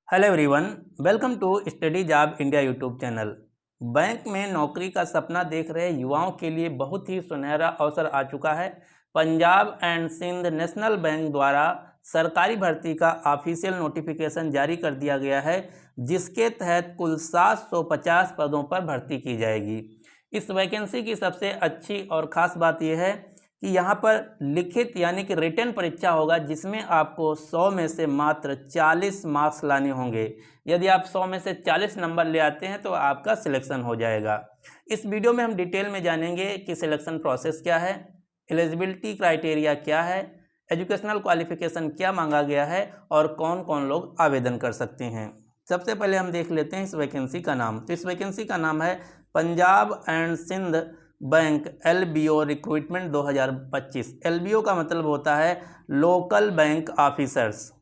Hello everyone, welcome to study job India YouTube channel. Bank में नौकरी का सपना देख रहे युवाओं के लिए बहुत ही सुनहरा अवसर आ चुका है। Punjab and Sind national bank द्वारा सरकारी भर्ती का ऑफिशियल नोटिफिकेशन जारी कर दिया गया है, जिसके तहत कुल 750 पदों पर भर्ती की जाएगी। इस वैकेंसी की सबसे अच्छी और ख़ास बात यह है कि यहाँ पर लिखित यानी कि रिटन परीक्षा होगा, जिसमें आपको 100 में से मात्र 40 मार्क्स लाने होंगे। यदि आप 100 में से 40 नंबर ले आते हैं तो आपका सिलेक्शन हो जाएगा। इस वीडियो में हम डिटेल में जानेंगे कि सिलेक्शन प्रोसेस क्या है, एलिजिबिलिटी क्राइटेरिया क्या है, एजुकेशनल क्वालिफिकेशन क्या मांगा गया है और कौन कौन लोग आवेदन कर सकते हैं। सबसे पहले हम देख लेते हैं इस वैकेंसी का नाम। तो इस वैकेंसी का नाम है Punjab and Sind bank LBO recruitment 2025। LBO का मतलब होता है लोकल बैंक ऑफिसर्स।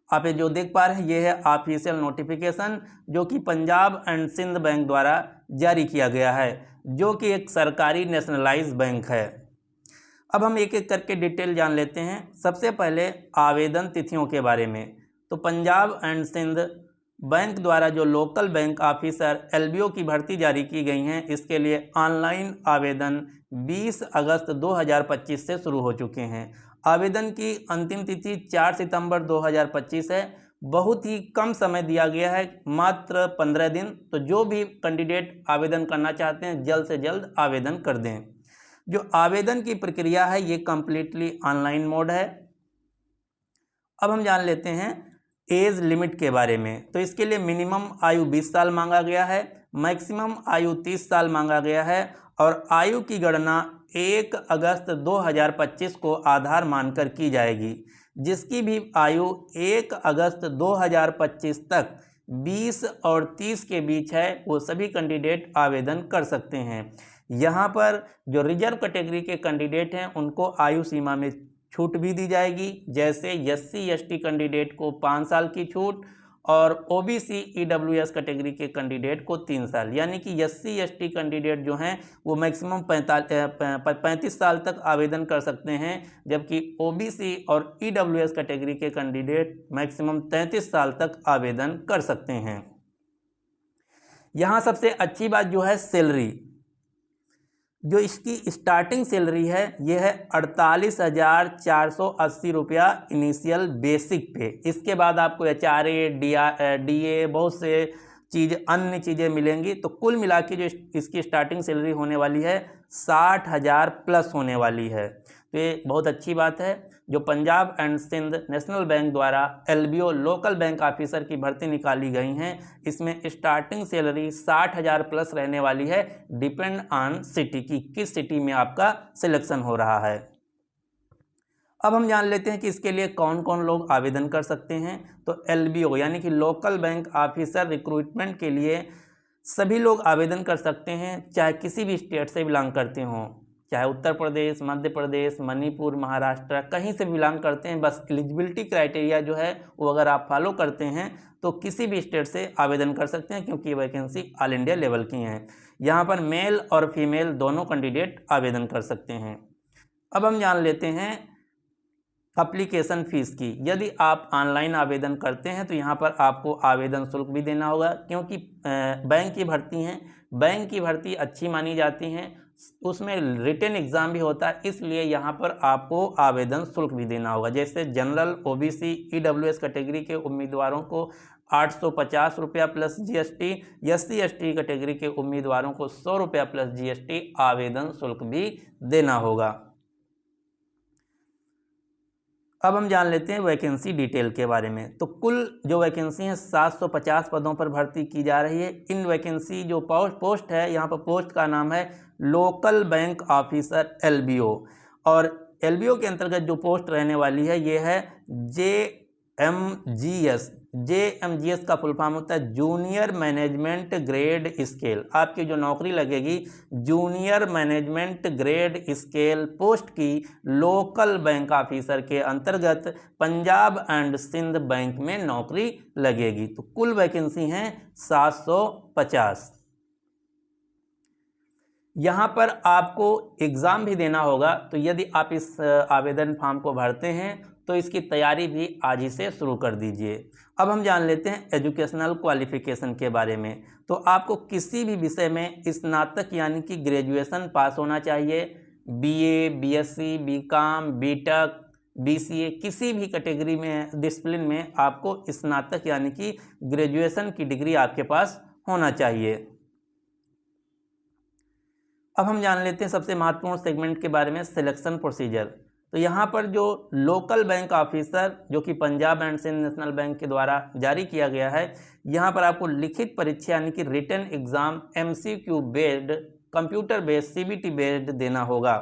आप ये जो देख पा रहे हैं ये है ऑफिशियल नोटिफिकेशन, जो कि पंजाब एंड सिंध बैंक द्वारा जारी किया गया है, जो कि एक सरकारी नेशनलाइज बैंक है। अब हम एक एक करके डिटेल जान लेते हैं। सबसे पहले आवेदन तिथियों के बारे में। तो पंजाब एंड सिंध बैंक द्वारा जो लोकल बैंक ऑफिसर LBO की भर्ती जारी की गई हैं, इसके लिए ऑनलाइन आवेदन 20 अगस्त 2025 से शुरू हो चुके हैं। आवेदन की अंतिम तिथि 4 सितंबर 2025 है। बहुत ही कम समय दिया गया है, मात्र 15 दिन। तो जो भी कैंडिडेट आवेदन करना चाहते हैं जल्द से जल्द आवेदन कर दें। जो आवेदन की प्रक्रिया है ये कम्प्लीटली ऑनलाइन मोड है। अब हम जान लेते हैं एज लिमिट के बारे में। तो इसके लिए मिनिमम आयु 20 साल मांगा गया है, मैक्सिमम आयु 30 साल मांगा गया है और आयु की गणना 1 अगस्त 2025 को आधार मानकर की जाएगी। जिसकी भी आयु 1 अगस्त 2025 तक 20 और 30 के बीच है, वो सभी कैंडिडेट आवेदन कर सकते हैं। यहाँ पर जो रिजर्व कैटेगरी के कैंडिडेट हैं उनको आयु सीमा में छूट भी दी जाएगी। जैसे SC ST कैंडिडेट को 5 साल की छूट और OBC EWS कैटेगरी के कैंडिडेट को 3 साल, यानी कि SC ST कैंडिडेट जो हैं वो मैक्सिमम 35 साल तक आवेदन कर सकते हैं, जबकि OBC और EWS कैटेगरी के कैंडिडेट मैक्सिमम 33 साल तक आवेदन कर सकते हैं। यहाँ सबसे अच्छी बात जो है सैलरी, जो इसकी स्टार्टिंग सैलरी है ये है 48,480 रुपया इनिशियल बेसिक पे। इसके बाद आपको HRA DA बहुत से अन्य चीज़ें मिलेंगी। तो कुल मिला के जो इसकी स्टार्टिंग सैलरी होने वाली है 60,000 प्लस होने वाली है। तो ये बहुत अच्छी बात है। जो Punjab and Sind national bank द्वारा LBO लोकल बैंक ऑफिसर की भर्ती निकाली गई हैं, इसमें स्टार्टिंग सैलरी 60,000 प्लस रहने वाली है, डिपेंड ऑन सिटी की किस सिटी में आपका सिलेक्शन हो रहा है। अब हम जान लेते हैं कि इसके लिए कौन कौन लोग आवेदन कर सकते हैं। तो LBO यानी कि लोकल बैंक ऑफिसर रिक्रूटमेंट के लिए सभी लोग आवेदन कर सकते हैं, चाहे किसी भी स्टेट से बिलोंग करते हों, चाहे उत्तर प्रदेश, मध्य प्रदेश, मणिपुर, महाराष्ट्र, कहीं से बिलोंग करते हैं। बस एलिजिबिलिटी क्राइटेरिया जो है वो अगर आप फॉलो करते हैं तो किसी भी स्टेट से आवेदन कर सकते हैं, क्योंकि वैकेंसी ऑल इंडिया लेवल की हैं। यहाँ पर मेल और फीमेल दोनों कैंडिडेट आवेदन कर सकते हैं। अब हम जान लेते हैं एप्लीकेशन फ़ीस की। यदि आप ऑनलाइन आवेदन करते हैं तो यहाँ पर आपको आवेदन शुल्क भी देना होगा, क्योंकि बैंक की भर्ती हैं, बैंक की भर्ती अच्छी मानी जाती हैं, उसमें रिटन एग्ज़ाम भी होता है, इसलिए यहाँ पर आपको आवेदन शुल्क भी देना होगा। जैसे जनरल, OBC EWS कैटेगरी के उम्मीदवारों को 850 रुपया plus GST, SC ST category के उम्मीदवारों को 100 रुपया प्लस GST आवेदन शुल्क भी देना होगा। अब हम जान लेते हैं वैकेंसी डिटेल के बारे में। तो कुल जो वैकेंसी है 750 पदों पर भर्ती की जा रही है। इन वैकेंसी जो पोस्ट है, यहाँ पर पोस्ट का नाम है लोकल बैंक ऑफिसर LBO, और LBO के अंतर्गत जो पोस्ट रहने वाली है ये है JMGS। JMGS का फुल फॉर्म होता है जूनियर मैनेजमेंट ग्रेड स्केल। आपकी जो नौकरी लगेगी junior management grade scale post की लोकल बैंक ऑफिसर के अंतर्गत पंजाब एंड सिंध बैंक में नौकरी लगेगी। तो कुल वैकेंसी हैं 750। यहाँ पर आपको एग्ज़ाम भी देना होगा, तो यदि आप इस आवेदन फॉर्म को भरते हैं तो इसकी तैयारी भी आज ही से शुरू कर दीजिए। अब हम जान लेते हैं एजुकेशनल क्वालिफ़िकेशन के बारे में। तो आपको किसी भी विषय में स्नातक यानी कि ग्रेजुएशन पास होना चाहिए। BA, BSc, BCom, BTech, BCA किसी भी कैटेगरी में, डिसिप्लिन में आपको स्नातक यानी कि ग्रेजुएशन की डिग्री आपके पास होना चाहिए। अब हम जान लेते हैं सबसे महत्वपूर्ण सेगमेंट के बारे में, सिलेक्शन प्रोसीजर। तो यहाँ पर जो लोकल बैंक ऑफिसर जो कि Punjab and Sind national bank के द्वारा जारी किया गया है, यहाँ पर आपको लिखित परीक्षा यानी कि written exam MCQ based, computer based, CBT based देना होगा।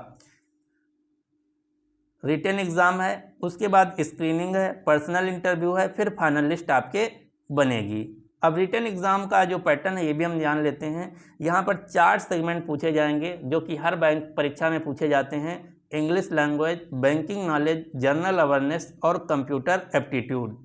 रिटन एग्ज़ाम है, उसके बाद स्क्रीनिंग है, पर्सनल इंटरव्यू है, फिर फाइनल लिस्ट आपके बनेगी। अब रिटन एग्ज़ाम का जो पैटर्न है ये भी हम जान लेते हैं। यहाँ पर 4 सेगमेंट पूछे जाएंगे जो कि हर बैंक परीक्षा में पूछे जाते हैं। English language, banking knowledge, general awareness और कंप्यूटर एप्टीट्यूड।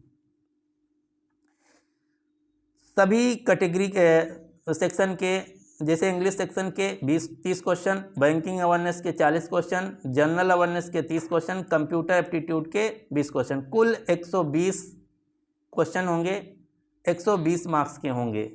सभी कैटेगरी के सेक्शन के, जैसे इंग्लिश सेक्शन के 20-30 क्वेश्चन, बैंकिंग अवेयरनेस के 40 क्वेश्चन, जनरल अवेयरनेस के 30 क्वेश्चन, कंप्यूटर एप्टीट्यूड के 20 क्वेश्चन, कुल 120 क्वेश्चन होंगे, 120 मार्क्स के होंगे।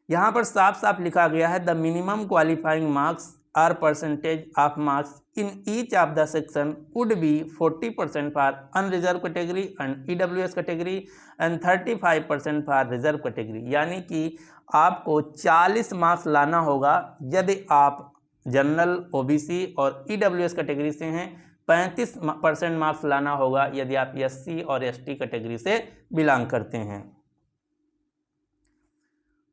यहाँ पर साफ साफ लिखा गया है, the minimum qualifying marks are percentage of marks in each of the section would be 40% for unreserve category and EWS category and 35% for reserve category. यानी कि आपको 40 मार्क्स लाना होगा यदि आप जनरल, OBC और EWS कैटेगरी से हैं। 35% मार्क्स लाना होगा यदि आप SC और ST कैटेगरी से बिलोंग करते हैं।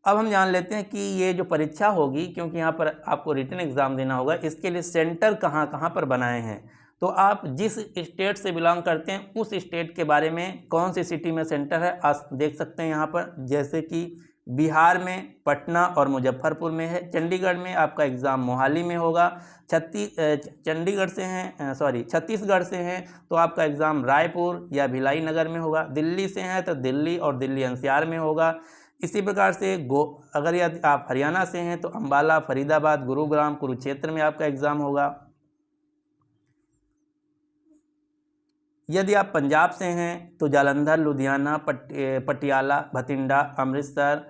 अब हम जान लेते हैं कि ये जो परीक्षा होगी, क्योंकि यहाँ पर आपको रिटन एग्ज़ाम देना होगा, इसके लिए सेंटर कहाँ कहाँ पर बनाए हैं। तो आप जिस स्टेट से बिलोंग करते हैं उस स्टेट के बारे में, कौन सी सिटी में सेंटर है आप देख सकते हैं यहाँ पर। जैसे कि बिहार में पटना और मुजफ्फरपुर में है, चंडीगढ़ में आपका एग्ज़ाम मोहाली में होगा, छत्तीसगढ़ से हैं तो आपका एग्ज़ाम रायपुर या भिलाई नगर में होगा, दिल्ली से हैं तो दिल्ली और दिल्ली NCR में होगा। इसी प्रकार से अगर यदि आप हरियाणा से हैं तो अंबाला, फरीदाबाद, गुरुग्राम, कुरुक्षेत्र में आपका एग्ज़ाम होगा। यदि आप पंजाब से हैं तो जालंधर, लुधियाना, पटियाला, भटिंडा, अमृतसर,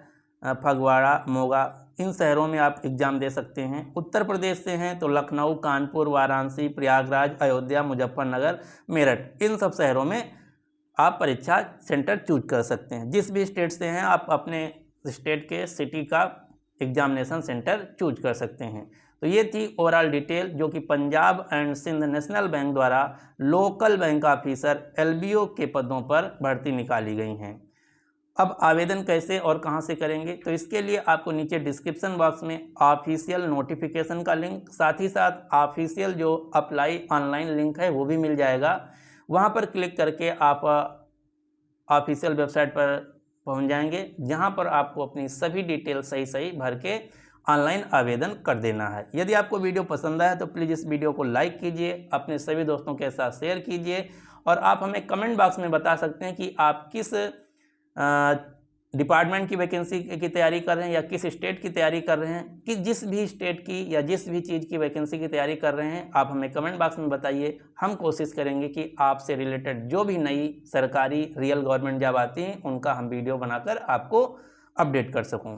फगवाड़ा, मोगा, इन शहरों में आप एग्ज़ाम दे सकते हैं। उत्तर प्रदेश से हैं तो लखनऊ, कानपुर, वाराणसी, प्रयागराज, अयोध्या, मुजफ्फरनगर, मेरठ, इन सब शहरों में आप परीक्षा सेंटर चूज कर सकते हैं। जिस भी स्टेट से हैं आप अपने स्टेट के सिटी का एग्जामिनेशन सेंटर चूज कर सकते हैं। तो ये थी ओवरऑल डिटेल जो कि Punjab and Sind national bank द्वारा लोकल बैंक ऑफिसर LBO के पदों पर भर्ती निकाली गई हैं। अब आवेदन कैसे और कहां से करेंगे, तो इसके लिए आपको नीचे डिस्क्रिप्शन बॉक्स में ऑफिशियल नोटिफिकेशन का लिंक, साथ ही साथ ऑफिशियल जो अप्लाई ऑनलाइन लिंक है वो भी मिल जाएगा। वहां पर क्लिक करके आप ऑफिशियल वेबसाइट पर पहुंच जाएंगे, जहां पर आपको अपनी सभी डिटेल सही भर के ऑनलाइन आवेदन कर देना है। यदि आपको वीडियो पसंद आया तो प्लीज़ इस वीडियो को लाइक कीजिए, अपने सभी दोस्तों के साथ शेयर कीजिए और आप हमें कमेंट बॉक्स में बता सकते हैं कि आप किस डिपार्टमेंट की वैकेंसी की तैयारी कर रहे हैं या किस स्टेट की तैयारी कर रहे हैं, कि जिस भी स्टेट की या जिस भी चीज़ की वैकेंसी की तैयारी कर रहे हैं आप हमें कमेंट बॉक्स में बताइए। हम कोशिश करेंगे कि आपसे रिलेटेड जो भी नई सरकारी रियल गवर्नमेंट जॉब आती हैं उनका हम वीडियो बनाकर आपको अपडेट कर सकूं।